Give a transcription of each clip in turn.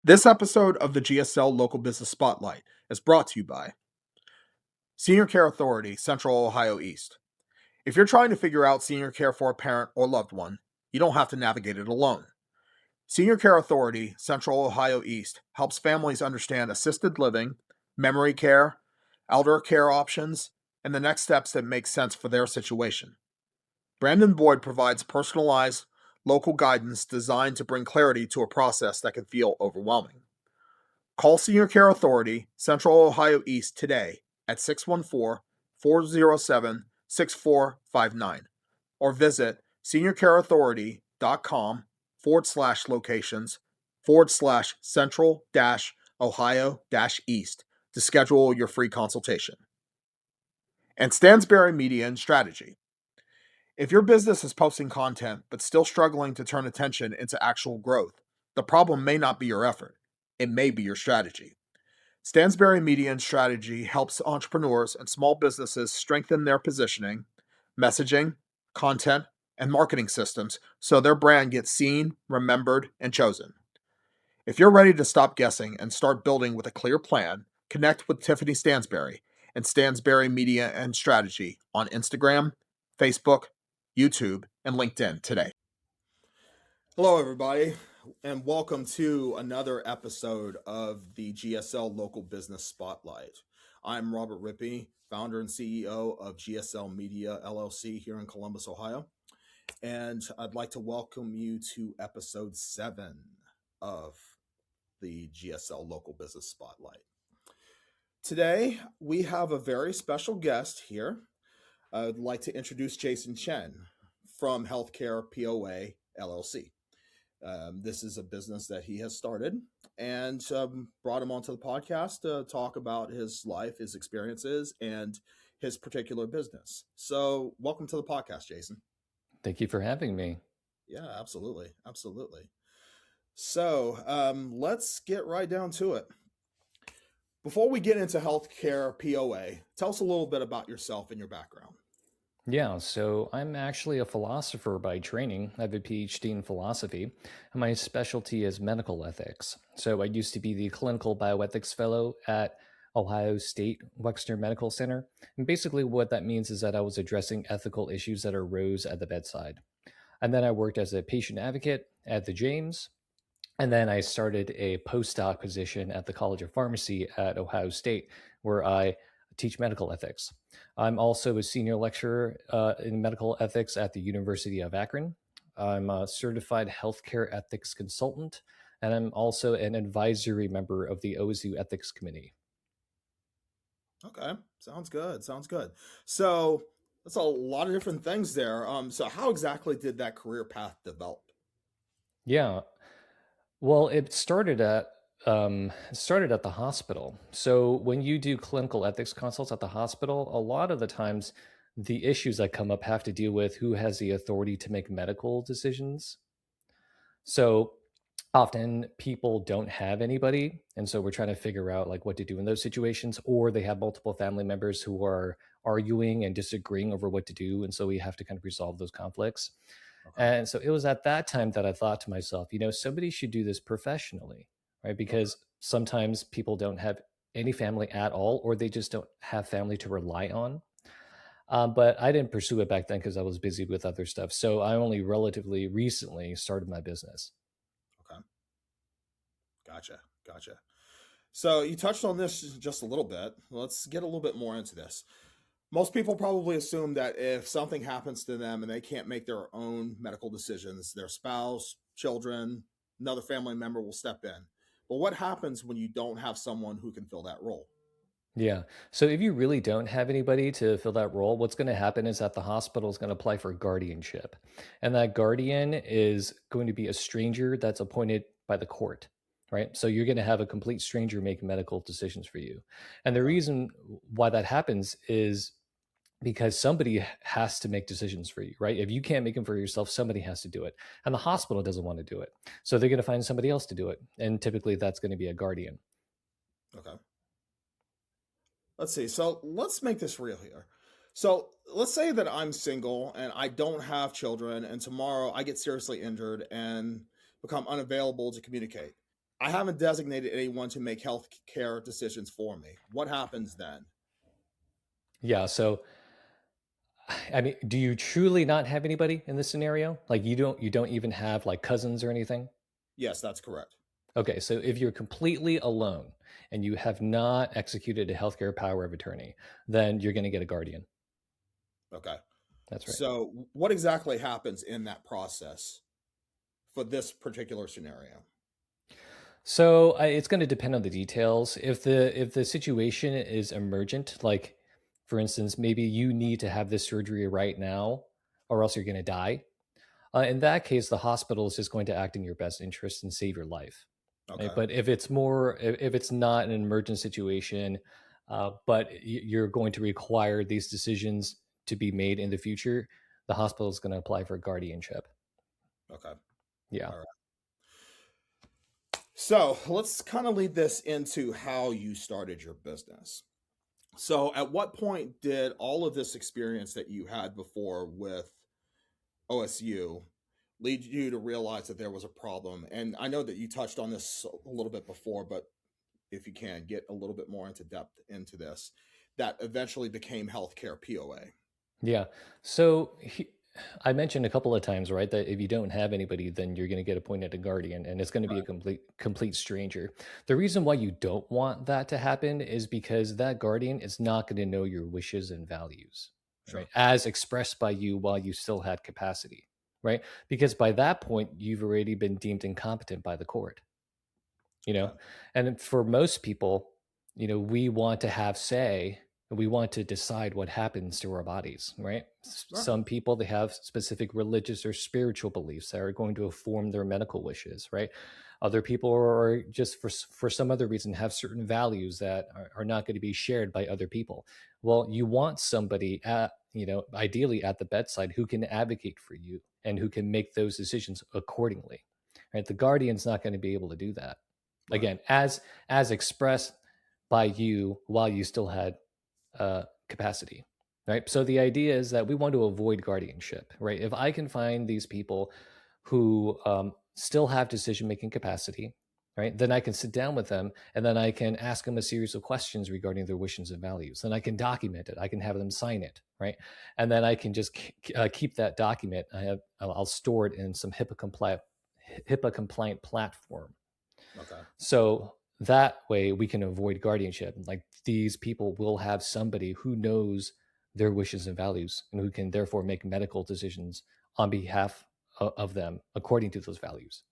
This episode of the GSL Local Business Spotlight is brought to you by Senior Care Authority, Central Ohio East. If you're trying to figure out senior care for a parent or loved one, you don't have to navigate it alone. Senior Care Authority, Central Ohio East helps families understand assisted living, memory care, elder care options, and the next steps that make sense for their situation. Brandon Boyd provides personalized, local guidance designed to bring clarity to a process that can feel overwhelming. Call Senior Care Authority, Central Ohio East today at 614-407-6459 or visit seniorcareauthority.com/locations/central-ohio-east to schedule your free consultation. And Stansberry Media and Strategy. If your business is posting content but still struggling to turn attention into actual growth, the problem may not be your effort. It may be your strategy. Stansberry Media and Strategy helps entrepreneurs and small businesses strengthen their positioning, messaging, content, and marketing systems so their brand gets seen, remembered, and chosen. If you're ready to stop guessing and start building with a clear plan, connect with Tiffany Stansberry and Stansberry Media and Strategy on Instagram, Facebook, YouTube, and LinkedIn today. Hello, everybody, and welcome to another episode of the GSL Local Business Spotlight. I'm Robert Rippey, founder and CEO of GSL Media LLC here in Columbus, Ohio, and I'd like to welcome you to episode 7 of the GSL Local Business Spotlight. Today, we have a very special guest here. I'd like to introduce Jason Chen from HealthCarePOA, LLC. This is a business that he has started and brought him onto the podcast to talk about his life, his experiences, and his particular business. So welcome to the podcast, Jason. Thank you for having me. Yeah, absolutely. Absolutely. So let's get right down to it. Before we get into HealthCarePOA, tell us a little bit about yourself and your background. Yeah, so I'm actually a philosopher by training. I have a PhD in philosophy, and my specialty is medical ethics. So I used to be the clinical bioethics fellow at Ohio State Wexner Medical Center. And basically what that means is that I was addressing ethical issues that arose at the bedside. And then I worked as a patient advocate at the James. And then I started a postdoc position at the College of Pharmacy at Ohio State, where I teach medical ethics. I'm also a senior lecturer in medical ethics at the University of Akron. I'm a certified healthcare ethics consultant, and I'm also an advisory member of the OZU Ethics Committee. Okay, sounds good. Sounds good. So that's a lot of different things there. So how exactly did that career path develop? Yeah, well, it started at the hospital. So when you do clinical ethics consults at the hospital, a lot of the times the issues that come up have to deal with who has the authority to make medical decisions. So often people don't have anybody, and so we're trying to figure out like what to do in those situations, or they have multiple family members who are arguing and disagreeing over what to do, and so we have to kind of resolve those conflicts. Okay. And so it was at that time that I thought to myself, somebody should do this professionally, right? Because sometimes people don't have any family at all, or they just don't have family to rely on. But I didn't pursue it back then because I was busy with other stuff. So I only relatively recently started my business. Okay. Gotcha. So you touched on this just a little bit. Let's get a little bit more into this. Most people probably assume that if something happens to them and they can't make their own medical decisions, their spouse, children, another family member will step in. But what happens when you don't have someone who can fill that role? Yeah. So if you really don't have anybody to fill that role, what's going to happen is that the hospital is going to apply for guardianship. And that guardian is going to be a stranger that's appointed by the court. right? So you're going to have a complete stranger make medical decisions for you. And the Okay. reason why that happens is because somebody has to make decisions for you, right? If you can't make them for yourself, somebody has to do it. And the Right. hospital doesn't want to do it. So they're going to find somebody else to do it. And typically that's going to be a guardian. Okay. Let's see. So let's make this real here. So let's say that I'm single and I don't have children, and tomorrow I get seriously injured and become unavailable to communicate. I haven't designated anyone to make health care decisions for me. What happens then? Yeah. So, I mean, do you truly not have anybody in this scenario? Like you don't even have like cousins or anything? Yes, that's correct. Okay, so if you're completely alone and you have not executed a healthcare power of attorney, then you're going to get a guardian. Okay. That's right. So what exactly happens in that process for this particular scenario? So it's going to depend on the details. If the situation is emergent, like for instance, maybe you need to have this surgery right now, or else you're going to die. In that case, the hospital is just going to act in your best interest and save your life. Right? Okay. But if it's not an emergent situation, but you're going to require these decisions to be made in the future, the hospital is going to apply for guardianship. Okay. Yeah. All right. So let's kind of lead this into how you started your business. So, at what point did all of this experience that you had before with OSU lead you to realize that there was a problem? And I know that you touched on this a little bit before, but if you can get a little bit more into depth into this, that eventually became healthcare POA. Yeah. So I mentioned a couple of times, right, that if you don't have anybody, then you're going to get appointed a guardian, and it's going to be a Right. complete stranger. The reason why you don't want that to happen is because that guardian is not going to know your wishes and values, right, Sure. as expressed by you while you still had capacity, right? Because by that point, you've already been deemed incompetent by the court, you know. Okay. And for most people, we want to have say, we want to decide what happens to our bodies, right? Right. Some people, they have specific religious or spiritual beliefs that are going to inform their medical wishes, right? Other people are just for some other reason have certain values that are not going to be shared by other people. Well, you want somebody at, ideally at the bedside, who can advocate for you and who can make those decisions accordingly, right? The guardian's not going to be able to do that, Right. again, as expressed by you while you still had capacity, right? So the idea is that we want to avoid guardianship, right? If I can find these people who still have decision making capacity, right, then I can sit down with them and then I can ask them a series of questions regarding their wishes and values. Then I can document it. I can have them sign it, right, and then I can just keep that document. I'll store it in some HIPAA compliant platform, Okay. so that way we can avoid guardianship. Like, these people will have somebody who knows their wishes and values and who can therefore make medical decisions on behalf of them according to those values.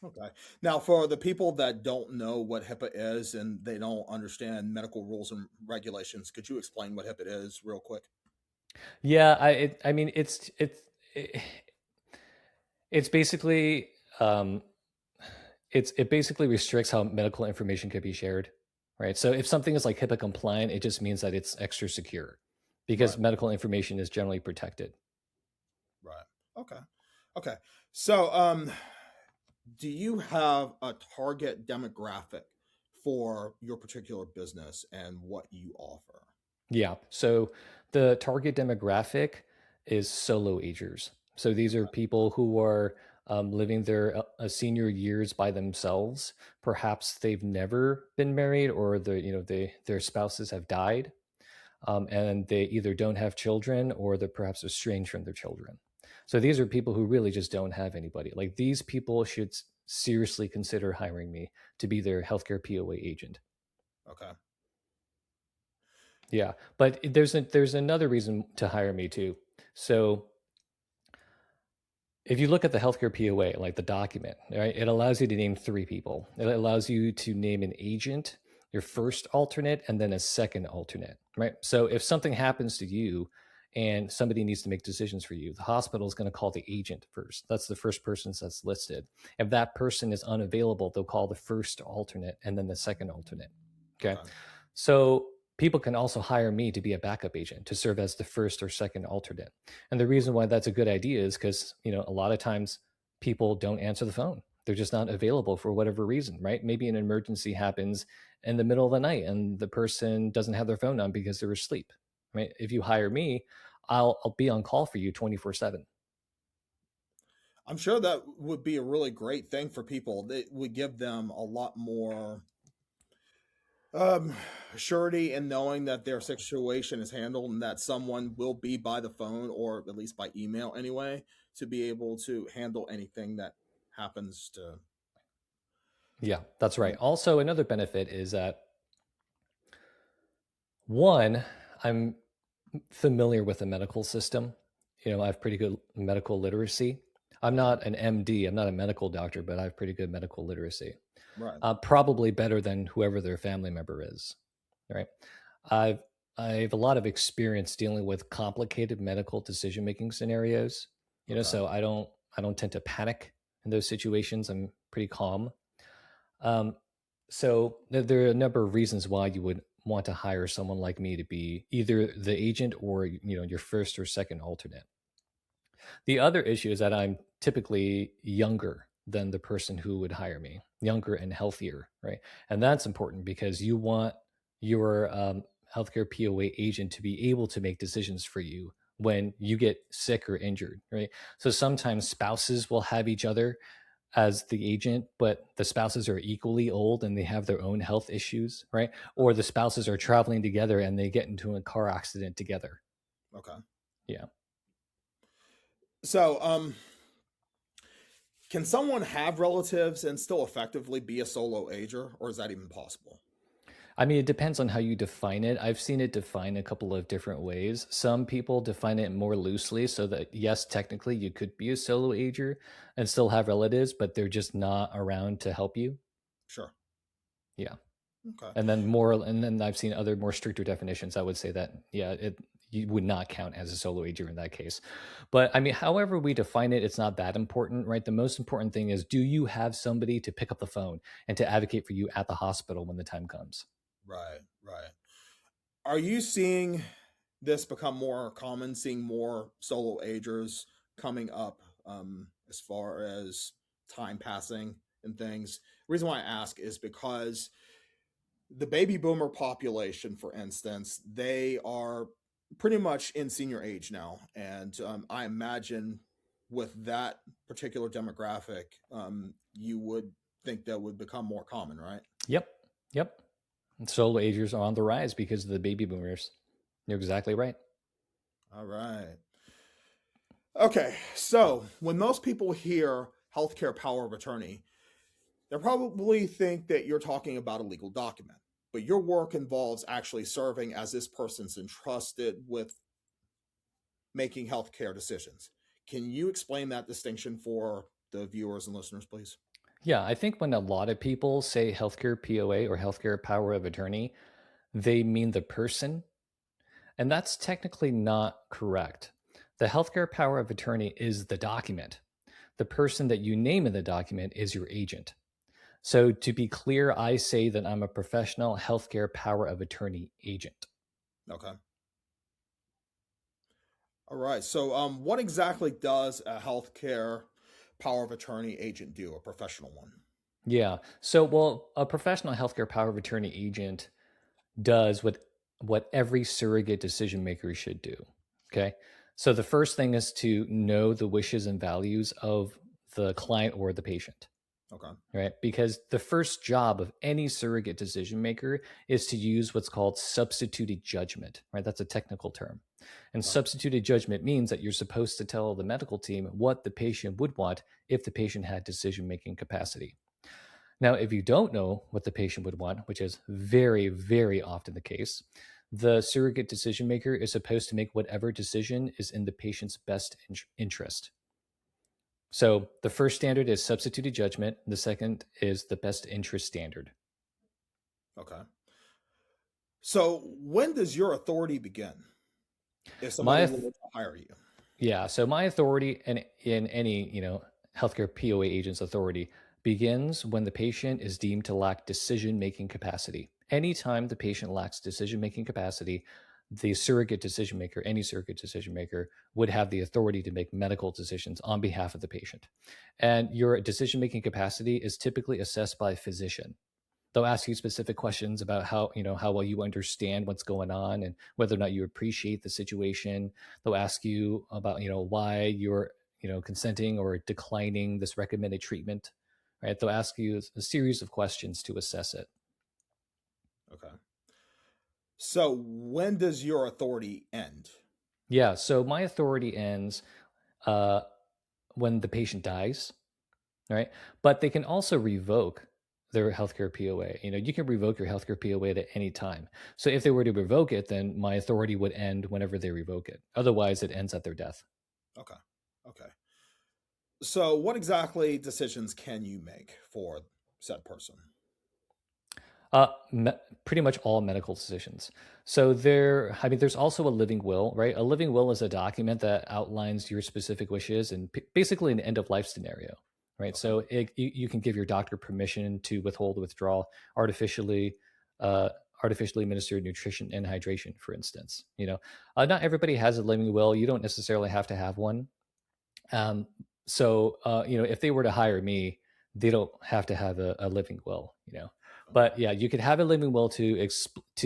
Okay. Now, for the people that don't know what HIPAA is and they don't understand medical rules and regulations, could you explain what HIPAA is real quick? Yeah, I mean, it's basically it basically restricts how medical information can be shared, right? So if something is like HIPAA compliant, it just means that it's extra secure because Right. medical information is generally protected. Right. Okay. Okay. So, do you have a target demographic for your particular business and what you offer? Yeah. So the target demographic is solo agers. So these are people who are living their senior years by themselves. Perhaps they've never been married, or their spouses have died, and they either don't have children or they're perhaps estranged from their children. So these are people who really just don't have anybody. Like, these people should seriously consider hiring me to be their healthcare POA agent. Okay. Yeah, but there's another reason to hire me too. So if you look at the healthcare POA, like the document, right, it allows you to name three people. It allows you to name an agent, your first alternate, and then a second alternate, right? So if something happens to you, and somebody needs to make decisions for you. The hospital is going to call the agent first. That's the first person that's listed. If that person is unavailable, they'll call the first alternate and then the second alternate. Okay. So people can also hire me to be a backup agent to serve as the first or second alternate. And the reason why that's a good idea is because, a lot of times people don't answer the phone. They're just not available for whatever reason, right? Maybe an emergency happens in the middle of the night and the person doesn't have their phone on because they're asleep. Right? If you hire me, I'll be on call for you 24/7. I'm sure that would be a really great thing for people. That would give them a lot more um surety in knowing that their situation is handled and that someone will be by the phone or at least by email anyway to be able to handle anything that happens to Yeah, that's right. them. Also, another benefit is that one, I'm familiar with the medical system. I have pretty good medical literacy. I'm Okay. not an MD, I'm not a medical doctor, but I have pretty good medical literacy. Right. Probably better than whoever their family member is. Right. I've I have a lot of experience dealing with complicated medical decision making scenarios. Okay. So I don't tend to panic in those situations. I'm pretty calm. Um, so there are a number of reasons why you would want to hire someone like me to be either the agent or your first or second alternate. The other issue is that I'm typically younger than the person who would hire me, younger and healthier, right? And that's important because you want your healthcare POA agent to be able to make decisions for you when you get sick or injured, right? So sometimes spouses will have each other as the agent, but the spouses are equally old and they have their own health issues, right? Or the spouses are traveling together and they get into a car accident together. Okay. Yeah. So, can someone have relatives and still effectively be a solo ager, or is that even possible? I mean, it depends on how you define it. I've seen it defined a couple of different ways. Some people define it more loosely so that, yes, technically you could be a solo ager and still have relatives, but they're just not around to help you. Sure. Yeah. Okay. And then I've seen other more stricter definitions. I would say that, yeah, you would not count as a solo ager in that case. But I mean, however we define it, it's not that important, right? The most important thing is, do you have somebody to pick up the phone and to advocate for you at the hospital when the time comes? Right. Right. Are you seeing this become more common, seeing more solo agers coming up as far as time passing and things? The reason why I ask is because the baby boomer population, for instance, they are pretty much in senior age now. And I imagine with that particular demographic, you would think that would become more common, right? Yep. Yep. And solo agers are on the rise because of the baby boomers. You're exactly right. All right. Okay. So when most people hear healthcare power of attorney, they probably think that you're talking about a legal document, but your work involves actually serving as this person's entrusted with making healthcare decisions. Can you explain that distinction for the viewers and listeners, please? Yeah, I think when a lot of people say healthcare POA or healthcare power of attorney, they mean the person. And that's technically not correct. The healthcare power of attorney is the document. The person that you name in the document is your agent. So to be clear, I say that I'm a professional healthcare power of attorney agent. Okay. All right. So, what exactly does a healthcare power of attorney agent do? A professional one. Yeah. So, well, a professional healthcare power of attorney agent does what every surrogate decision maker should do. Okay. So the first thing is to know the wishes and values of the client or the patient, Okay. right? Because the first job of any surrogate decision maker is to use what's called substituted judgment, right? That's a technical term. And Okay. substituted judgment means that you're supposed to tell the medical team what the patient would want if the patient had decision making capacity. Now, if you don't know what the patient would want, which is very, very often the case, the surrogate decision maker is supposed to make whatever decision is in the patient's best interest. So the first standard is substituted judgment. The second is the best interest standard. Okay. So, when does your authority begin? if My somebody auth- wanted to hire you? yeah, so my authority in any, healthcare POA agent's authority begins when the patient is deemed to lack decision-making capacity. Anytime the patient lacks decision-making capacity, the surrogate decision maker, any surrogate decision maker, would have the authority to make medical decisions on behalf of the patient. And your decision-making capacity is typically assessed by a physician. They'll ask you specific questions about how well you understand what's going on and whether or not you appreciate the situation. They'll ask you about why you're consenting or declining this recommended treatment, right? They'll ask you a series of questions to assess it. Okay. So when does your authority end? Yeah, so my authority ends uh, when the patient dies, right? But they can also revoke their healthcare POA. You can revoke your healthcare POA at any time. So if they were to revoke it, then my authority would end whenever they revoke it. Otherwise, it ends at their death. Okay. Okay. So what exactly decisions can you make for said person? Uh, me- Pretty much all medical decisions. So there's also a living will, right? A living will is a document that outlines your specific wishes and basically an end of life scenario, right? Okay. So you can give your doctor permission to withhold withdrawal artificially, uh, artificially administered nutrition and hydration, for instance. Not everybody has a living will. You don't necessarily have to have one. Um, if they were to hire me, they don't have to have a living will. Okay. But yeah, you could have a living will to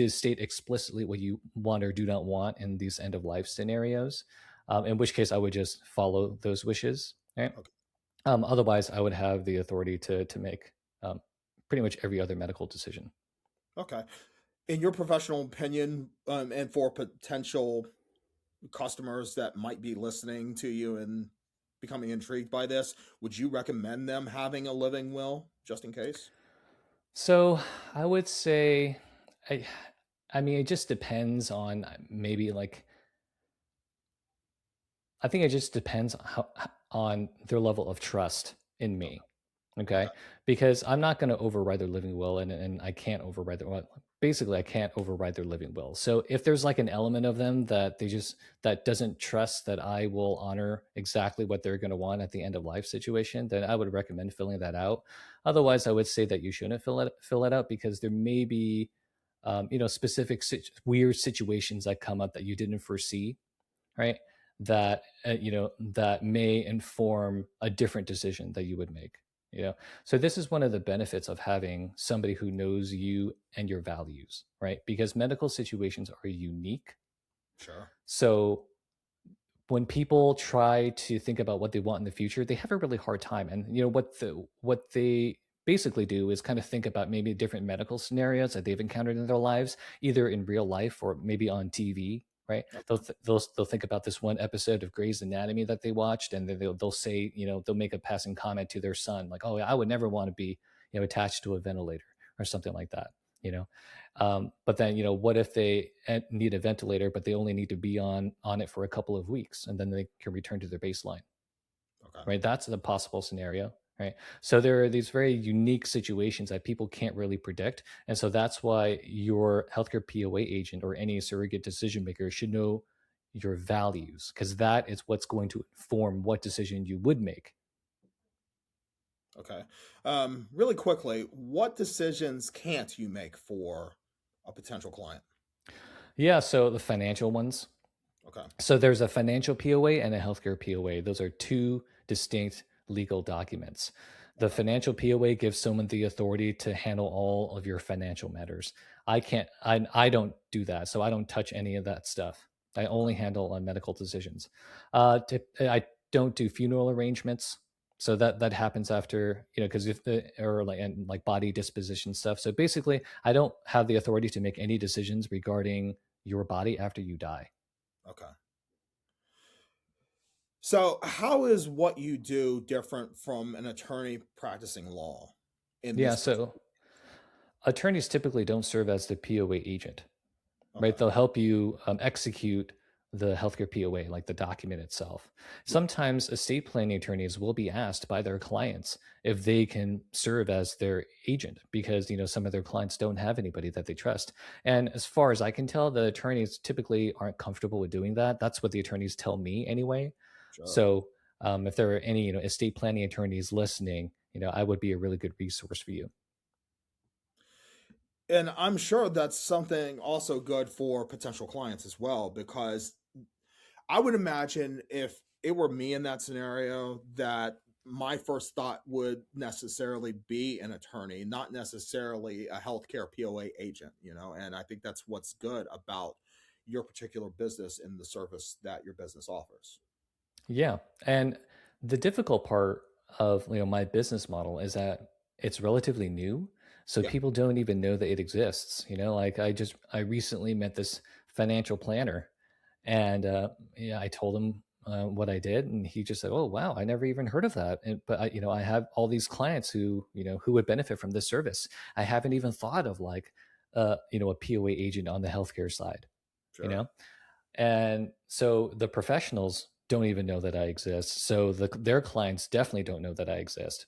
state explicitly what you want or do not want in these end of life scenarios. In which case, I would just follow those wishes. Right. Okay. Otherwise, I would have the authority to make pretty much every other medical decision. Okay. In your professional opinion, and for potential customers that might be listening to you and becoming intrigued by this, would you recommend them having a living will just in case? So I would say, I, I mean, it just depends on maybe like I think it just depends on their level of trust in Okay. me. Okay. Okay. Because I'm not going to override their living will and I can't override their, well, basically, I can't override their living will. So if there's like an element of them that that doesn't trust that I will honor exactly what they're going to want at the end of life situation, then I would recommend filling that out. Otherwise, I would say that you shouldn't fill it out because there may be, specific weird situations that come up that you didn't foresee, right? That may inform a different decision that you would make. So this is one of the benefits of having somebody who knows you and your values, right? Because medical situations are unique. Sure. So when people try to think about what they want in the future, they have a really hard time. And what they basically do is kind of think about maybe different medical scenarios that they've encountered in their lives, either in real life or maybe on TV. Right? Okay. They'll think about this one episode of Grey's Anatomy that they watched, and then they'll say, they'll make a passing comment to their son, like, "Oh, I would never want to be, attached to a ventilator or something like that." You know, but then, what if they need a ventilator, but they only need to be on it for a couple of weeks, and then they can return to their baseline, Okay. right? That's a possible scenario, right? So there are these very unique situations that people can't really predict, and so that's why your healthcare POA agent or any surrogate decision maker should know your values, because that is what's going to inform what decision you would make. Okay. Really quickly, what decisions can't you make for a potential client? Yeah, so the financial ones. Okay. So there's a financial POA and a healthcare POA. Those are two distinct legal documents. The Okay. financial POA gives someone the authority to handle all of your financial matters. I don't do that. So I don't touch any of that stuff. I Okay. only handle medical decisions. I don't do funeral arrangements. So that happens after, because if the, or like, and like body disposition stuff. So basically, I don't have the authority to make any decisions regarding your body after you die. Okay. So, how is what you do different from an attorney practicing law in Yeah, this so particular? attorneys typically don't serve as the POA agent, right? Okay. They'll help you execute the healthcare POA, like the document itself. Sometimes estate planning attorneys will be asked by their clients if they can serve as their agent because, some of their clients don't have anybody that they trust. And as far as I can tell, the attorneys typically aren't comfortable with doing that. That's what the attorneys tell me anyway. Sure. So if there are any, estate planning attorneys listening, I would be a really good resource for you. And I'm sure that's something also good for potential clients as well, because I would imagine if it were me in that scenario, that my first thought would necessarily be an attorney, not necessarily a healthcare POA agent, and I think that's what's good about your particular business and the service that your business offers. Yeah. And the difficult part of my business model is that it's relatively new. So Yeah. people don't even know that it exists. Like I recently met this financial planner and yeah, I told him what I did and he just said, "Oh, wow, I never even heard of that." But I have all these clients who would benefit from this service. I haven't even thought of like a POA agent on the healthcare side, you Sure. know? And so the professionals don't even know that I exist. So their clients definitely don't know that I exist.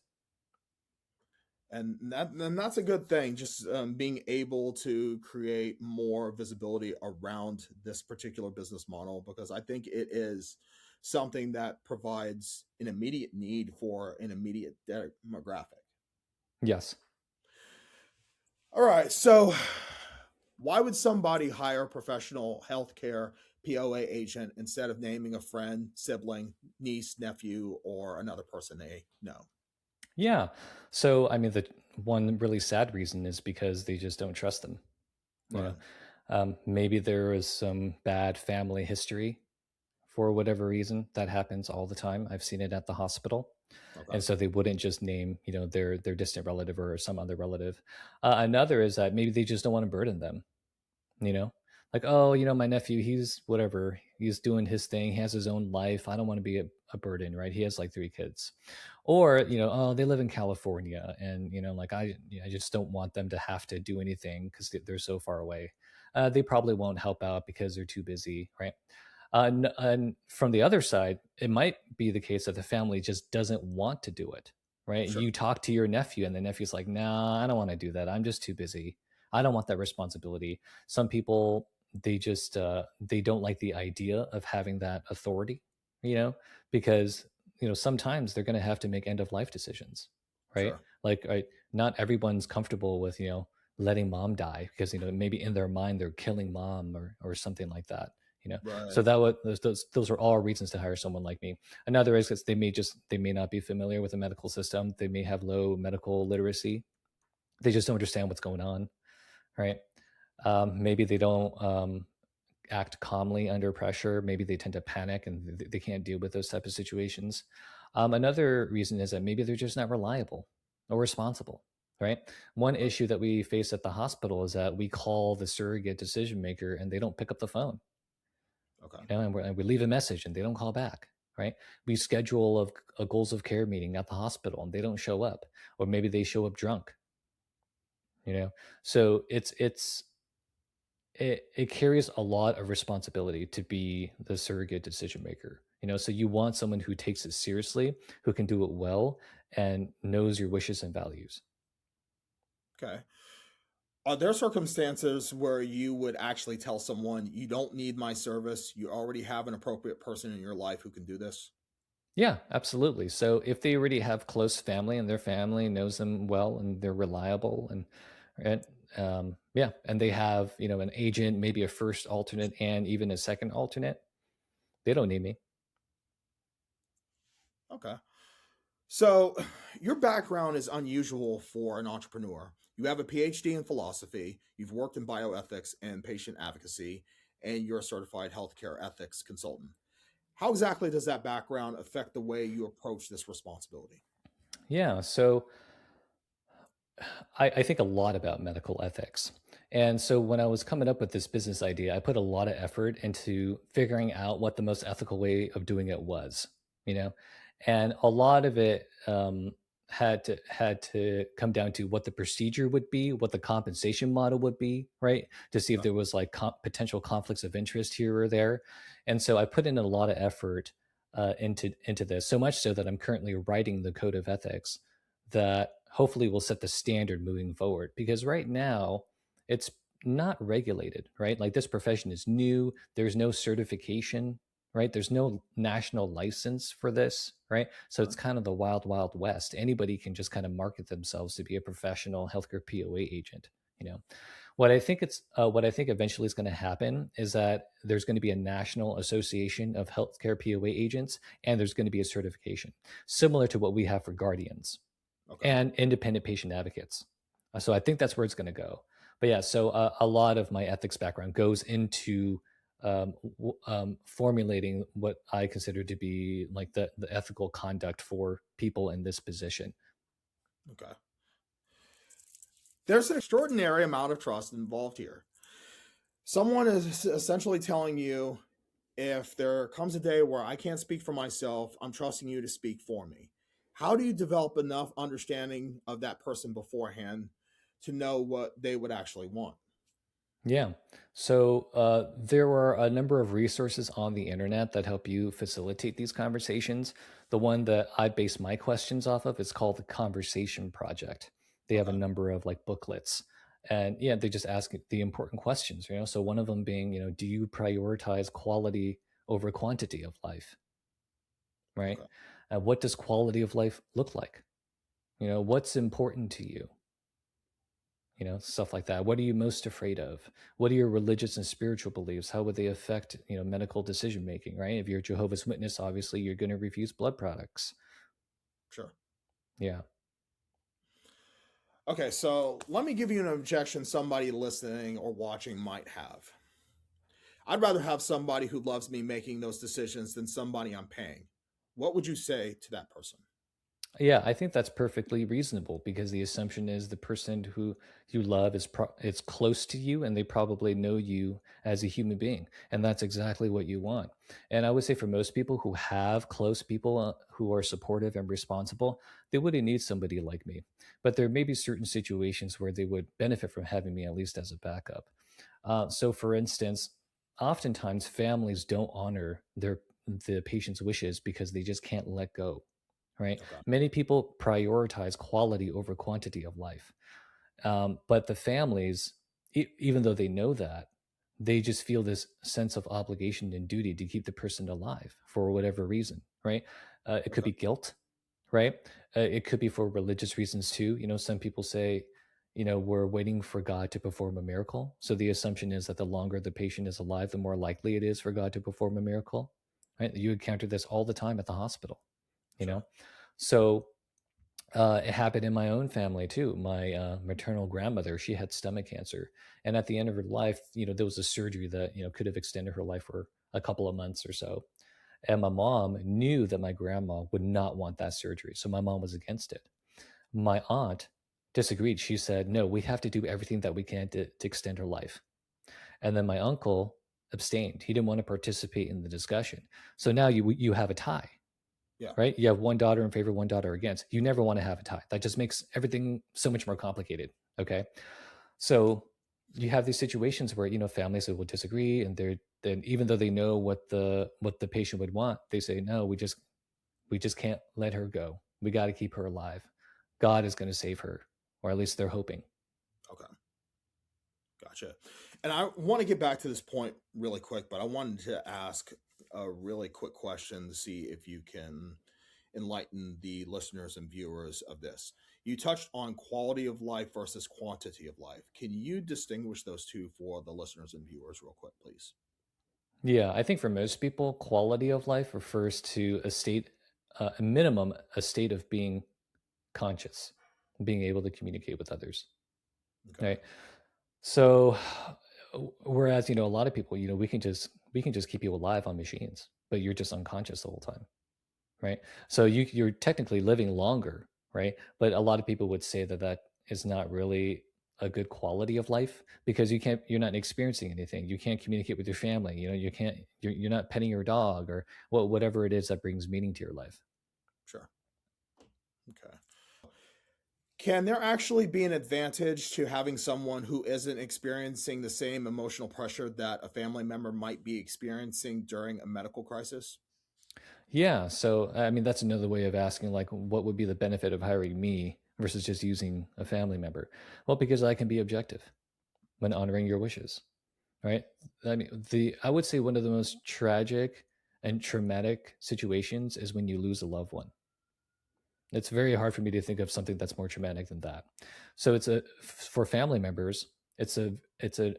And that's a good thing, just being able to create more visibility around this particular business model, because I think it is something that provides an immediate need for an immediate demographic. Yes. All right, so why would somebody hire a professional healthcare POA agent instead of naming a friend, sibling, niece, nephew, or another person they know? Yeah. So, I mean, the one really sad reason is because they just don't trust them. You know, Right. maybe there was some bad family history for whatever reason. That happens all the time. I've seen it at the hospital. Okay. And so they wouldn't just name, their distant relative or some other relative. Another is that maybe they just don't want to burden them. you know like, oh, my nephew, he's whatever, he's doing his thing, he has his own life, I don't want to be a burden, right? He has like 3 kids. Or, oh, they live in California and like I just don't want them to have to do anything because they're so far away. They probably won't help out because they're too busy, right? And from the other side, it might be the case that the family just doesn't want to do it, right? Sure. You talk to your nephew, and the nephew's like, "Nah, I don't want to do that. I'm just too busy. I don't want that responsibility." Some people, they don't like the idea of having that authority, you know, because sometimes they're going to have to make end of life decisions, right? Sure. Like, not everyone's comfortable with letting mom die because maybe in their mind they're killing mom or something like that. So Right. that would those are all reasons to hire someone like me. Another is that they may not be familiar with the medical system. They may have low medical literacy. They just don't understand what's going on, right? Maybe they don't act calmly under pressure. Maybe they tend to panic and they can't deal with those type of situations. Another reason is that maybe they're just not reliable or responsible, right? One Right. issue that we face at the hospital is that we call the surrogate decision maker and they don't pick up the phone, Okay. and we leave a message and they don't call back, right? We schedule a goals of care meeting at the hospital and they don't show up, or maybe they show up drunk, you know? So it carries a lot of responsibility to be the surrogate decision maker. So you want someone who takes it seriously, who can do it well, and knows your wishes and values. Okay. Are there circumstances where you would actually tell someone you don't need my service? You already have an appropriate person in your life who can do this? Yeah, absolutely. So if they already have close family and their family knows them well and they're reliable and yeah, and they have an agent, maybe a first alternate and even a second alternate, they don't need me. Okay. So, your background is unusual for an entrepreneur. You have a PhD in philosophy, you've worked in bioethics and patient advocacy, and you're a certified healthcare ethics consultant. How exactly does that background affect the way you approach this responsibility? Yeah, so I think a lot about medical ethics. And so when I was coming up with this business idea, I put a lot of effort into figuring out what the most ethical way of doing it was, you know? And a lot of it, had to come down to what the procedure would be, what the compensation model would be, right? To see if Okay. there was like potential conflicts of interest here or there. And so I put in a lot of effort into this, so much so that I'm currently writing the code of ethics that hopefully will set the standard moving forward. Because right now it's not regulated, right? Like this profession is new. There's no certification, right? There's no national license for this, right? So it's kind of the wild, wild west. Anybody can just kind of market themselves to be a professional healthcare POA agent. You know, what I think eventually is going to happen is that there's going to be a national association of healthcare POA agents, and there's going to be a certification similar to what we have for guardians Okay. and independent patient advocates. So I think that's where it's going to go. But yeah, so a lot of my ethics background goes into formulating what I consider to be like the ethical conduct for people in this position. Okay. There's an extraordinary amount of trust involved here. Someone is essentially telling you, if there comes a day where I can't speak for myself, I'm trusting you to speak for me. How do you develop enough understanding of that person beforehand to know what they would actually want? Yeah. So there are a number of resources on the internet that help you facilitate these conversations. The one that I base my questions off of is called the Conversation Project. They have a Okay. number of like booklets. And yeah, they just ask the important questions, you know. So one of them being, you know, do you prioritize quality over quantity of life? Right? Okay. What does quality of life look like? You know, what's important to you? You know, stuff like that. What are you most afraid of? What are your religious and spiritual beliefs? How would they affect, you know, medical decision making, right? If you're a Jehovah's Witness, obviously you're going to refuse blood products. Sure. Yeah. Okay, so let me give you an objection somebody listening or watching might have. I'd rather have somebody who loves me making those decisions than somebody I'm paying. What would you say to that person? Yeah, I think that's perfectly reasonable because the assumption is the person who you love is close to you and they probably know you as a human being, and that's exactly what you want. And I would say for most people who have close people who are supportive and responsible, they wouldn't need somebody like me. But there may be certain situations where they would benefit from having me at least as a backup. So, for instance, oftentimes families don't honor the patient's wishes because they just can't let go, right? Okay. Many people prioritize quality over quantity of life. But the families, even though they know that, they just feel this sense of obligation and duty to keep the person alive for whatever reason, right? It could Okay. be guilt, right? It could be for religious reasons too. You know, some people say, you know, we're waiting for God to perform a miracle. So the assumption is that the longer the patient is alive, the more likely it is for God to perform a miracle, right? You encounter this all the time at the hospital, you Sure. know? So it happened in my own family too. My maternal grandmother, she had stomach cancer, and at the end of her life, you know, there was a surgery that, you know, could have extended her life for a couple of months or so. And my mom knew that my grandma would not want that surgery, so my mom was against it. My aunt disagreed. She said, "No, we have to do everything that we can to extend her life." And then my uncle abstained. He didn't want to participate in the discussion. So now you have a tie, Yeah. right? You have one daughter in favor, one daughter against. You never want to have a tie. That just makes everything so much more complicated. Okay. So you have these situations where, you know, families will disagree and they're then even though they know what the patient would want, they say, no, we just can't let her go. We got to keep her alive. God is going to save her, or at least they're hoping. Okay. Gotcha. And I want to get back to this point really quick, but I wanted to ask a really quick question to see if you can enlighten the listeners and viewers of this. You touched on quality of life versus quantity of life. Can you distinguish those two for the listeners and viewers, real quick, please? Yeah, I think for most people, quality of life refers to a state, a minimum, a state of being conscious, being able to communicate with others, Okay. right? So, whereas, you know, a lot of people, you know, we can just keep you alive on machines, but you're just unconscious the whole time, right? So you're technically living longer, right? But a lot of people would say that that is not really a good quality of life because you're not experiencing anything. You can't communicate with your family. You know, you're not petting your dog or whatever it is that brings meaning to your life. Sure. Okay. Can there actually be an advantage to having someone who isn't experiencing the same emotional pressure that a family member might be experiencing during a medical crisis? Yeah. So, I mean, that's another way of asking, like, what would be the benefit of hiring me versus just using a family member? Well, because I can be objective when honoring your wishes, right? I mean, I would say one of the most tragic and traumatic situations is when you lose a loved one. It's very hard for me to think of something that's more traumatic than that. So for family members, it's an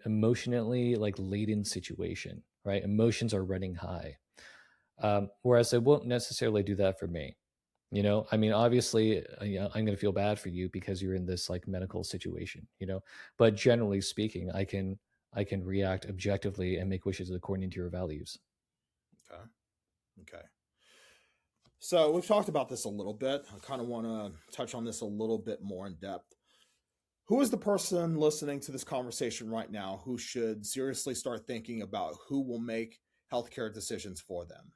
emotionally like laden situation, right? Emotions are running high. Whereas it won't necessarily do that for me. I mean, obviously, I'm going to feel bad for you because you're in this like medical situation, but generally speaking, I can react objectively and make wishes according to your values. Okay. Okay. So we've talked about this a little bit. I kind of want to touch on this a little bit more in depth. Who is the person listening to this conversation right now who should seriously start thinking about who will make healthcare decisions for them?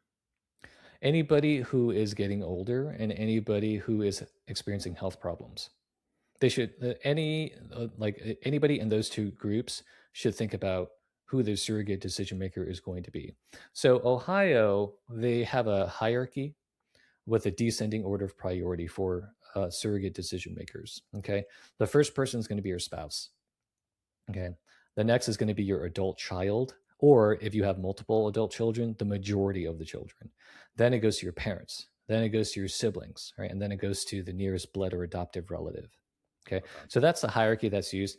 Anybody who is getting older and anybody who is experiencing health problems, they should anybody in those two groups should think about who the surrogate decision maker is going to be. So Ohio, they have a hierarchy with a descending order of priority for surrogate decision makers. Okay, the first person is going to be your spouse. Okay, the next is going to be your adult child, or if you have multiple adult children, the majority of the children. Then it goes to your parents. Then it goes to your siblings, right? And then it goes to the nearest blood or adoptive relative. Okay, Okay. so that's the hierarchy that's used.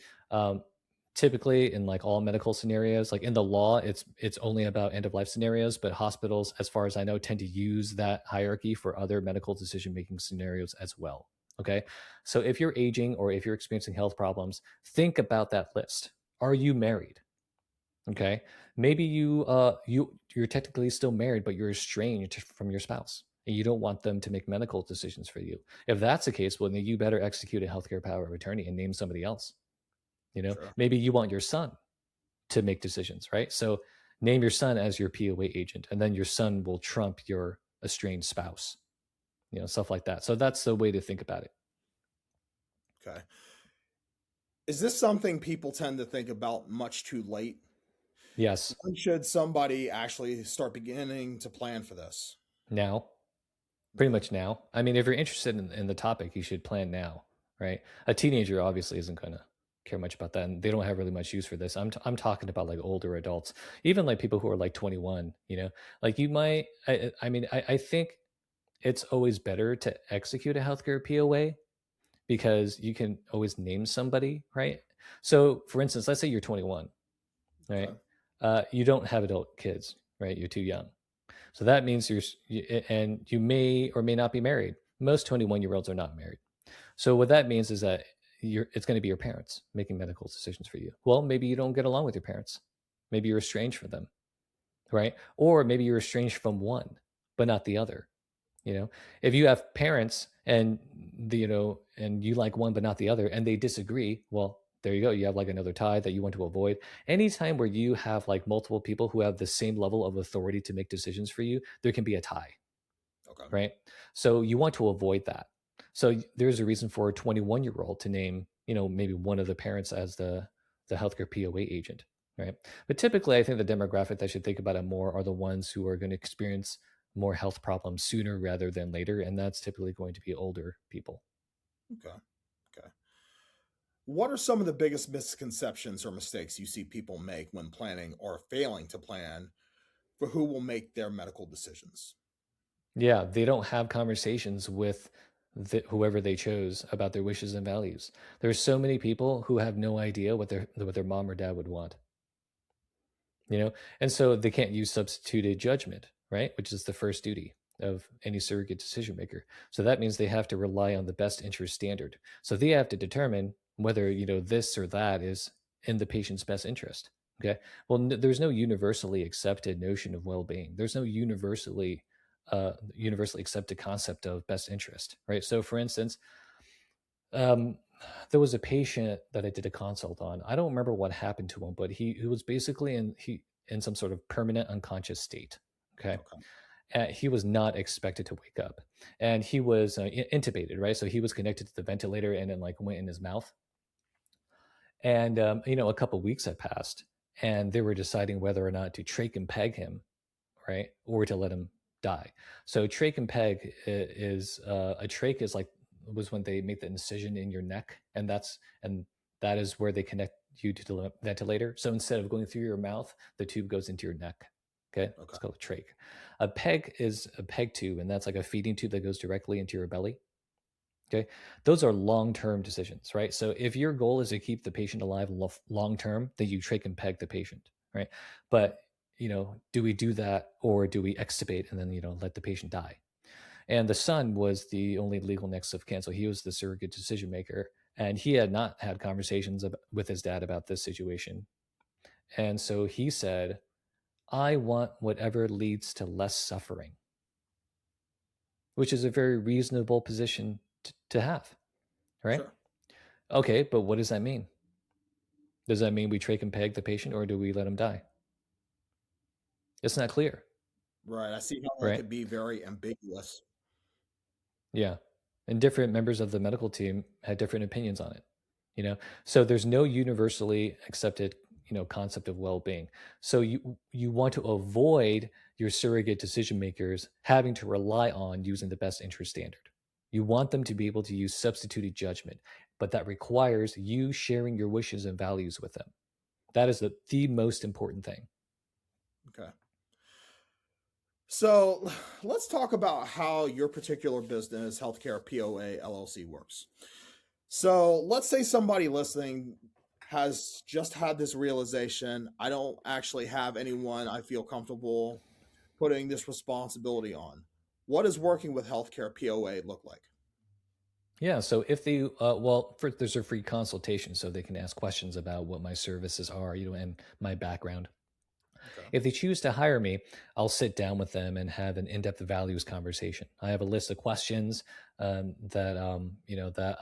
Typically, in like all medical scenarios, like in the law, it's only about end of life scenarios, but hospitals, as far as I know, tend to use that hierarchy for other medical decision making scenarios as well. Okay, so if you're aging or if you're experiencing health problems, think about that list. Are you married? Okay, maybe you're technically still married, but you're estranged from your spouse and you don't want them to make medical decisions for you. If that's the case, well, then you better execute a healthcare power of attorney and name somebody else. Sure. Maybe you want your son to make decisions, right? So name your son as your POA agent, and then your son will trump your estranged spouse, stuff like that. So that's the way to think about it. Okay. Is this something people tend to think about much too late? Yes. When should somebody actually start beginning to plan for this? Now, pretty Okay. much now. I mean, if you're interested in the topic, you should plan now, right? A teenager obviously isn't going to care much about that, and they don't have really much use for this. I'm talking about like older adults, even like people who are like 21. Like you might. I mean, I think it's always better to execute a healthcare POA because you can always name somebody, right? So, for instance, let's say you're 21, right? Okay. You don't have adult kids, right? You're too young. So that means and you may or may not be married. Most 21-year-olds are not married. So what that means is that it's going to be your parents making medical decisions for you. Well, maybe you don't get along with your parents. Maybe you're estranged from them, right? Or maybe you're estranged from one, but not the other. If you have parents and and you like one but not the other and they disagree, well, there you go, you have like another tie that you want to avoid. Anytime where you have like multiple people who have the same level of authority to make decisions for you, there can be a tie, Okay. right? So you want to avoid that. So there's a reason for a 21-year-old to name maybe one of the parents as the healthcare POA agent, right? But typically, I think the demographic that should think about it more are the ones who are going to experience more health problems sooner rather than later, and that's typically going to be older people. Okay. Okay. What are some of the biggest misconceptions or mistakes you see people make when planning or failing to plan for who will make their medical decisions? Yeah, they don't have conversations with whoever they chose about their wishes and values. There's so many people who have no idea what their mom or dad would want, and so they can't use substituted judgment, right? Which is the first duty of any surrogate decision maker. So that means they have to rely on the best interest standard. So they have to determine whether this or that is in the patient's best interest. Okay. Well, there's no universally accepted notion of well-being. There's no universally accepted concept of best interest, right? So, for instance, um, there was a patient that I did a consult on. I don't remember what happened to him, but he was basically in some sort of permanent unconscious state. Okay. Okay. he was not expected to wake up, and he was intubated, right? So he was connected to the ventilator, and then like went in his mouth. And a couple of weeks had passed, and they were deciding whether or not to trach and peg him, right, or to let him die. So trach and peg is a trach is like was when they make the incision in your neck, and that is where they connect you to the ventilator. So instead of going through your mouth, the tube goes into your neck. Okay, Okay. it's called a trach. A peg is a peg tube, and that's like a feeding tube that goes directly into your belly. Okay. Those are long-term decisions, right? So if your goal is to keep the patient alive long-term, then you trach and peg the patient, right? But, do we do that, or do we extubate and then, let the patient die? And the son was the only legal next of kin. So he was the surrogate decision maker. And he had not had conversations with his dad about this situation. And so he said, I want whatever leads to less suffering, which is a very reasonable position to have, right? Sure. Okay, but what does that mean? Does that mean we trach and peg the patient, or do we let him die? It's not clear, Right. I see how that right? could be very ambiguous. Yeah. And different members of the medical team had different opinions on it, So there's no universally accepted, concept of well-being. So you want to avoid your surrogate decision makers having to rely on using the best interest standard. You want them to be able to use substituted judgment, but that requires you sharing your wishes and values with them. That is the most important thing. Okay. So let's talk about how your particular business, HealthCarePOA LLC, works. So let's say somebody listening has just had this realization: I don't actually have anyone I feel comfortable putting this responsibility on. What does working with HealthCarePOA look like? Yeah, so if they, there's a free consultation, so they can ask questions about what my services are, and my background. Okay. If they choose to hire me, I'll sit down with them and have an in-depth values conversation. I have a list of questions that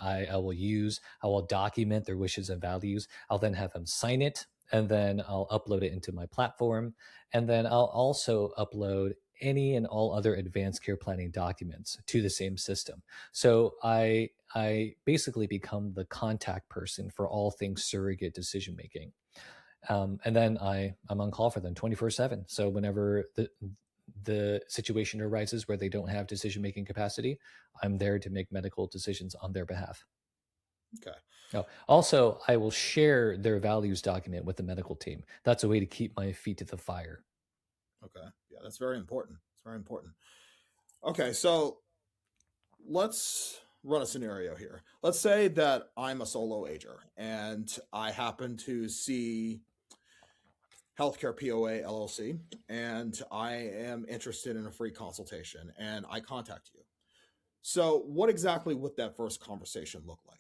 I will use. I will document their wishes and values. I'll then have them sign it, and then I'll upload it into my platform. And then I'll also upload any and all other advanced care planning documents to the same system. So I basically become the contact person for all things surrogate decision making. And then I'm on call for them 24/7. So whenever the situation arises where they don't have decision making capacity, I'm there to make medical decisions on their behalf. Okay. Oh, also, I will share their values document with the medical team. That's a way to keep my feet to the fire. Okay. Yeah, that's very important. It's very important. Okay, so let's run a scenario here. Let's say that I'm a solo ager and I happen to see HealthCarePOA LLC and I am interested in a free consultation and I contact you. So, what exactly would that first conversation look like?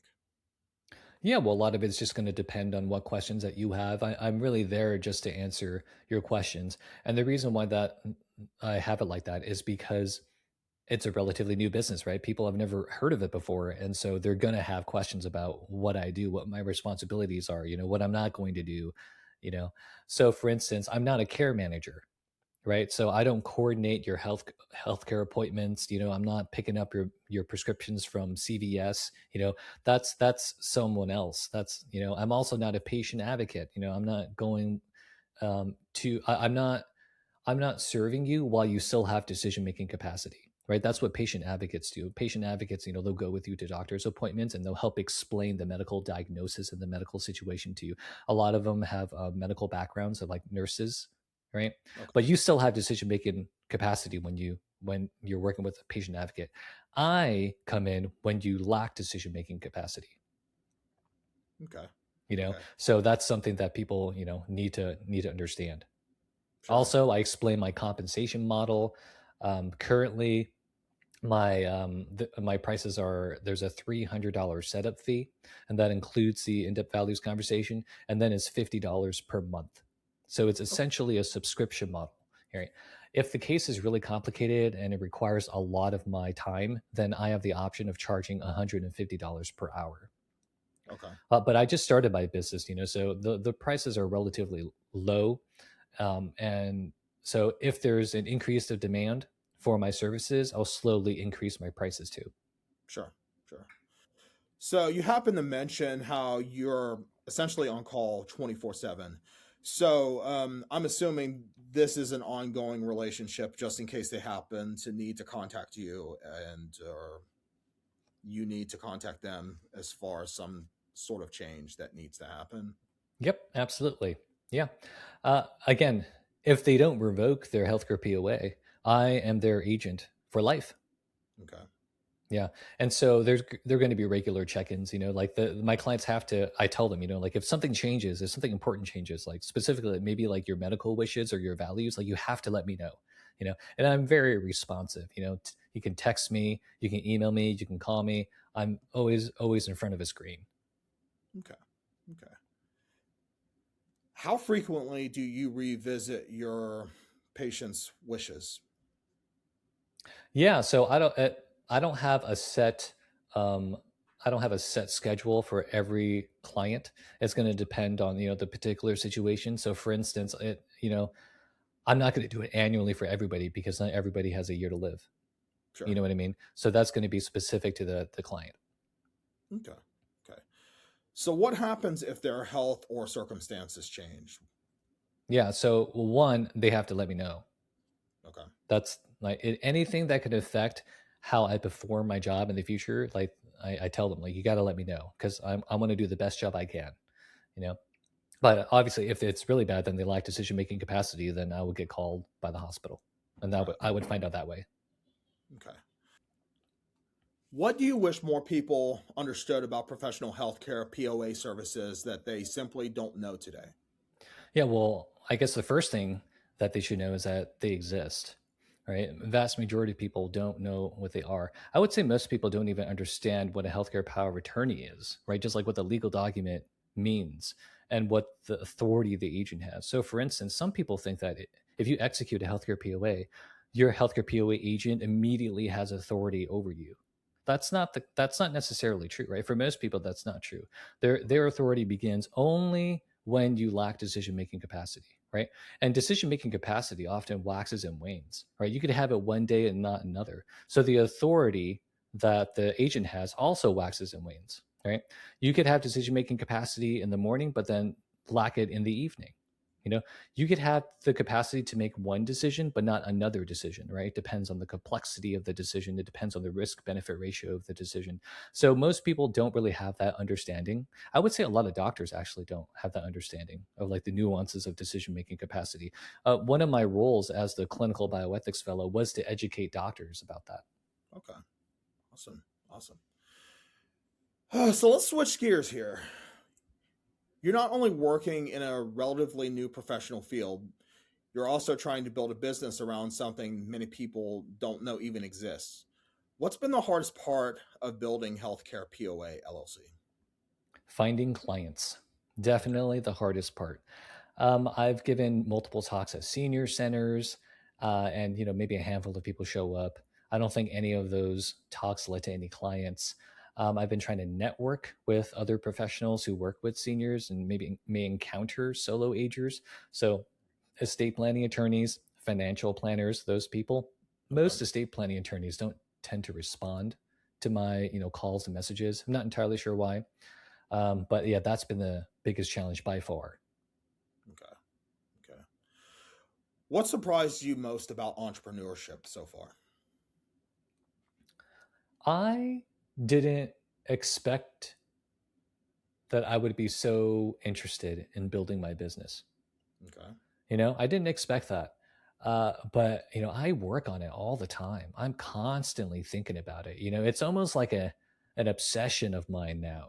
Yeah, well, a lot of it's just going to depend on what questions that you have. I'm really there just to answer your questions. And the reason why that I have it like that is because it's a relatively new business, right? People have never heard of it before. And so they're going to have questions about what I do, what my responsibilities are, what I'm not going to do, you know? So for instance, I'm not a care manager, right? So I don't coordinate your healthcare appointments. I'm not picking up your prescriptions from CVS. That's someone else. I'm also not a patient advocate. I'm not going I'm not serving you while you still have decision making capacity, right? That's what patient advocates do. Patient advocates, they'll go with you to doctor's appointments and they'll help explain the medical diagnosis and the medical situation to you. A lot of them have medical backgrounds, so like nurses, right? Okay. But you still have decision making capacity when you're working with a patient advocate. I come in when you lack decision making capacity. Okay. You know, Okay. so that's something that people need to understand. Sure. Also, I explain my compensation model. Currently, my prices are there's a $300 setup fee, and that includes the in-depth values conversation, and then it's $50 per month. So it's Okay. essentially a subscription model. Right? If the case is really complicated and it requires a lot of my time, then I have the option of charging $150 per hour. Okay. But I just started my business, so the prices are relatively low, and so if there's an increase of demand for my services, I'll slowly increase my prices too. Sure, sure. So you happen to mention how you're essentially on call 24/7. So I'm assuming this is an ongoing relationship just in case they happen to need to contact you and or you need to contact them as far as some sort of change that needs to happen. Yep, absolutely. Yeah. Again, if they don't revoke their healthcare POA, I am their agent for life. Okay. Yeah. And so there going to be regular check-ins, like my clients have to, I tell them, like if something changes, if something important changes, like specifically maybe like your medical wishes or your values, like you have to let me know, and I'm very responsive, you can text me, you can email me, you can call me. I'm always in front of a screen. Okay. Okay. How frequently do you revisit your patients' wishes? Yeah. So I don't have a set, um, I don't have a set schedule for every client. It's going to depend on, the particular situation. So for instance, I'm not going to do it annually for everybody because not everybody has a year to live. You Sure. know what I mean? So that's going to be specific to the client. Okay. Okay. So what happens if their health or circumstances change? Yeah. So one, they have to let me know. Okay. That's like anything that could affect how I perform my job in the future. Like I tell them, like, you got to let me know because I want to do the best job I can, you know? But obviously if it's really bad, then they lack decision-making capacity, then I would get called by the hospital and Okay. I would find out that way. Okay. What do you wish more people understood about professional healthcare POA services that they simply don't know today? Yeah, well, I guess the first thing that they should know is that they exist, right? Vast majority of people don't know what they are. I would say most people don't even understand what a healthcare power of attorney is, right? Just like what the legal document means and what the authority the agent has. So, for instance, some people think that if you execute a healthcare POA, your healthcare POA agent immediately has authority over you. That's not necessarily true, right? For most people, that's not true. Their authority begins only when you lack decision making capacity, right? And decision making capacity often waxes and wanes, right? You could have it one day and not another. So the authority that the agent has also waxes and wanes, right? You could have decision making capacity in the morning, but then lack it in the evening. You know, you could have the capacity to make one decision, but not another decision, right? It depends on the complexity of the decision. It depends on the risk benefit ratio of the decision. So most people don't really have that understanding. I would say a lot of doctors actually don't have that understanding of like the nuances of decision making capacity. One of my roles as the clinical bioethics fellow was to educate doctors about that. Okay. Awesome. Awesome. So let's switch gears here. You're not only working in a relatively new professional field, you're also trying to build a business around something many people don't know even exists. What's been the hardest part of building Healthcare POA LLC? Finding clients, Okay. definitely the hardest part. I've given multiple talks at senior centers, and maybe a handful of people show up. I don't think any of those talks led to any clients. I've been trying to network with other professionals who work with seniors and maybe may encounter solo agers. So, estate planning attorneys, financial planners, those people. Okay. Most estate planning attorneys don't tend to respond to my calls and messages. I'm not entirely sure why, but yeah, that's been the biggest challenge by far. Okay. Okay. What surprised you most about entrepreneurship so far? I didn't expect that I would be so interested in building my business. Okay. I didn't expect that. But I work on it all the time. I'm constantly thinking about it. It's almost like an obsession of mine now.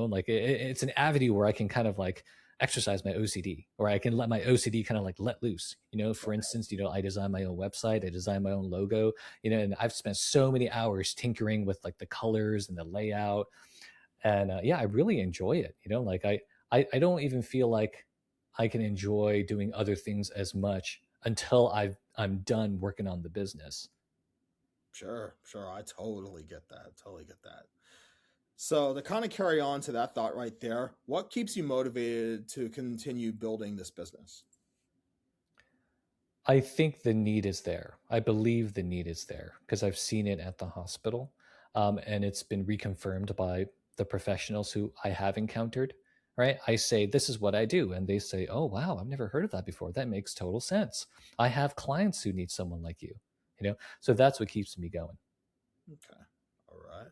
Like it's an avenue where I can kind of like exercise my OCD, or I can let my OCD kind of like let loose. For Okay. instance, I design my own website, I design my own logo. And I've spent so many hours tinkering with like the colors and the layout, and yeah, I really enjoy it. Like I don't even feel like I can enjoy doing other things as much until I'm done working on the business. Sure. Sure. I totally get that. Totally get that. So, to kind of carry on to that thought right there, what keeps you motivated to continue building this business? I think the need is there. I believe the need is there because I've seen it at the hospital, and it's been reconfirmed by the professionals who I have encountered. Right? I say this is what I do, and they say, "Oh, wow, I've never heard of that before. That makes total sense." I have clients who need someone like you. So that's what keeps me going. Okay. All right.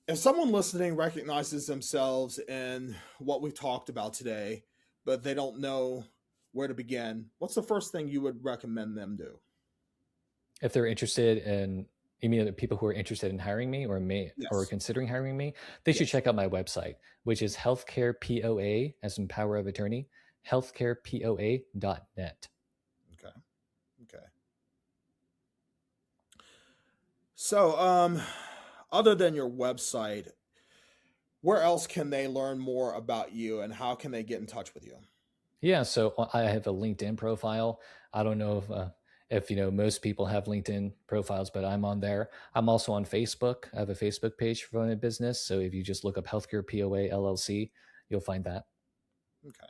If someone listening recognizes themselves in what we've talked about today, but they don't know where to begin, what's the first thing you would recommend them do? If they're interested in, you mean the people who are interested in hiring me or Yes. considering hiring me, they should Yes. check out my website, which is HealthCarePOA, as in power of attorney, healthcarepoa.net. Okay. Okay. So, other than your website, where else can they learn more about you and how can they get in touch with you? Yeah, so I have a LinkedIn profile. I don't know if most people have LinkedIn profiles, but I'm on there. I'm also on Facebook. I have a Facebook page for my business. So if you just look up Healthcare POA LLC, you'll find that. Okay.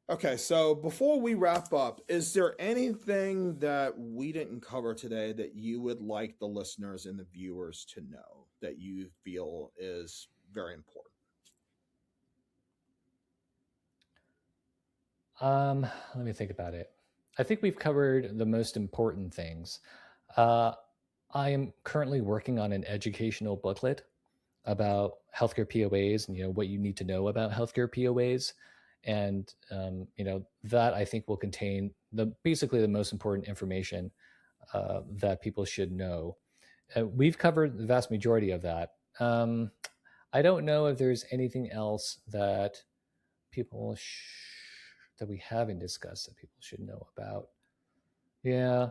Okay, so before we wrap up, is there anything that we didn't cover today that you would like the listeners and the viewers to know that you feel is very important? Let me think about it. I think we've covered the most important things. Uh, I am currently working on an educational booklet about healthcare POAs and what you need to know about healthcare POAs, and that I think will contain basically the most important information that people should know. We've covered the vast majority of that. I don't know if there's anything else that people that we haven't discussed that people should know about. Yeah,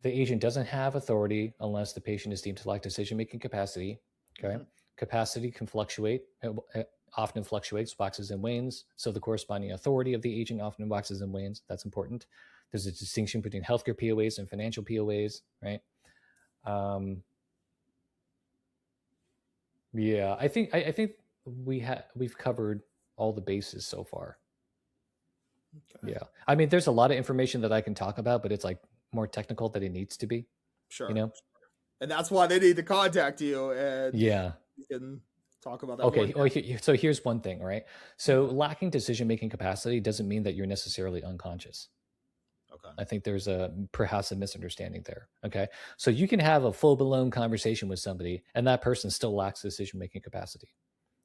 the agent doesn't have authority unless the patient is deemed to lack decision-making capacity. Okay. Mhm. Capacity can fluctuate. It often fluctuates, waxes and wanes. So the corresponding authority of the agent often waxes and wanes. That's important. There's a distinction between healthcare POAs and financial POAs, right? Um, yeah, I think we've covered all the bases so far. Okay, Yeah. I mean, there's a lot of information that I can talk about, but it's like more technical than it needs to be, you sure. know? And that's why they need to contact you and Yeah. you can talk about that more in Okay. depth. So here's one thing, right? So Okay. lacking decision making capacity doesn't mean that you're necessarily unconscious. Okay. I think there's perhaps a misunderstanding there. Okay. So you can have a full blown conversation with somebody and that person still lacks decision making capacity.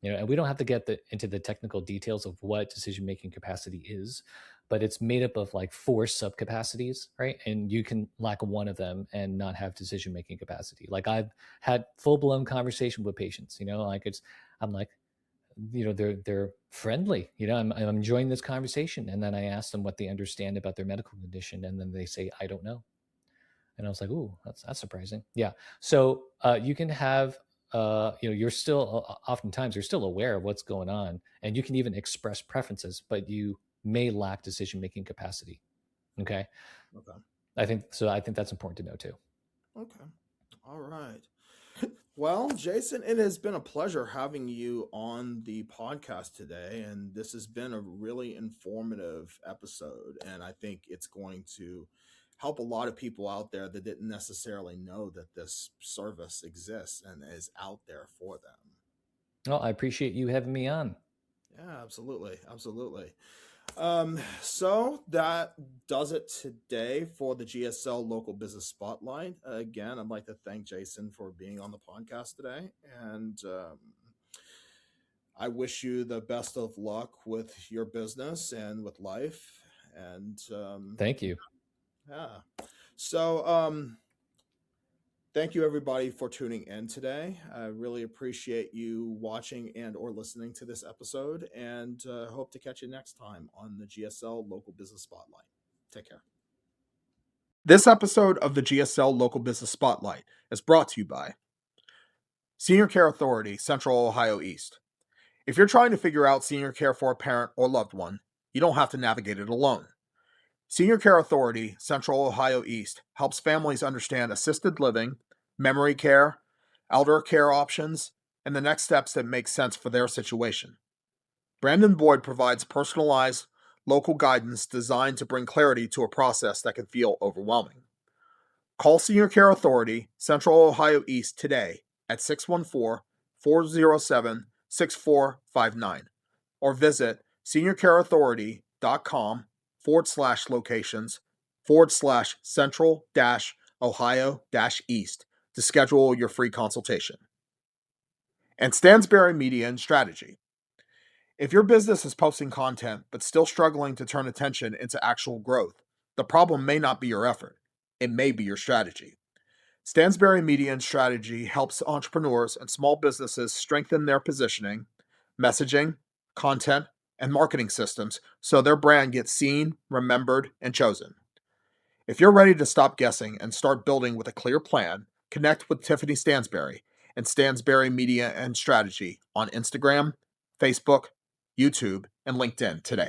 And we don't have to get into the technical details of what decision making capacity is, but it's made up of like 4 subcapacities, right? And you can lack one of them and not have decision making capacity. Like I've had full blown conversation with patients, like I'm like, they're friendly, I'm enjoying this conversation, and then I ask them what they understand about their medical condition, and then they say I don't know. And I was like, ooh, that's surprising. Yeah. So you can have, you're still, oftentimes you're still aware of what's going on, and you can even express preferences, but you may lack decision-making capacity. Okay. Okay. I think so. I think that's important to know too. Okay. All right. Well, Jason, it has been a pleasure having you on the podcast today. And this has been a really informative episode. And I think it's going to help a lot of people out there that didn't necessarily know that this service exists and is out there for them. Well, I appreciate you having me on. Yeah, absolutely. Absolutely. So that does it today for the GSL Local Business Spotlight. Again, I'd like to thank Jason for being on the podcast today, and I wish you the best of luck with your business and with life. And Thank you. yeah, so thank you everybody for tuning in today. I really appreciate you watching and or listening to this episode, and hope to catch you next time on the GSL Local Business Spotlight. Take care. This episode of the GSL Local Business Spotlight is brought to you by Senior Care Authority, Central Ohio East. If you're trying to figure out senior care for a parent or loved one, you don't have to navigate it alone. Senior Care Authority, Central Ohio East helps families understand assisted living, memory care, elder care options, and the next steps that make sense for their situation. Brandon Boyd provides personalized, local guidance designed to bring clarity to a process that can feel overwhelming. Call Senior Care Authority, Central Ohio East today at 614-407-6459 or visit seniorcareauthority.com/locations/central-ohio-east to schedule your free consultation. And Stansberry Media and Strategy. If your business is posting content but still struggling to turn attention into actual growth, the problem may not be your effort. It may be your strategy. Stansberry Media and Strategy helps entrepreneurs and small businesses strengthen their positioning, messaging, content, and marketing systems so their brand gets seen, remembered, and chosen. If you're ready to stop guessing and start building with a clear plan, connect with Tiffany Stansberry and Stansberry Media and Strategy on Instagram, Facebook, YouTube, and LinkedIn today.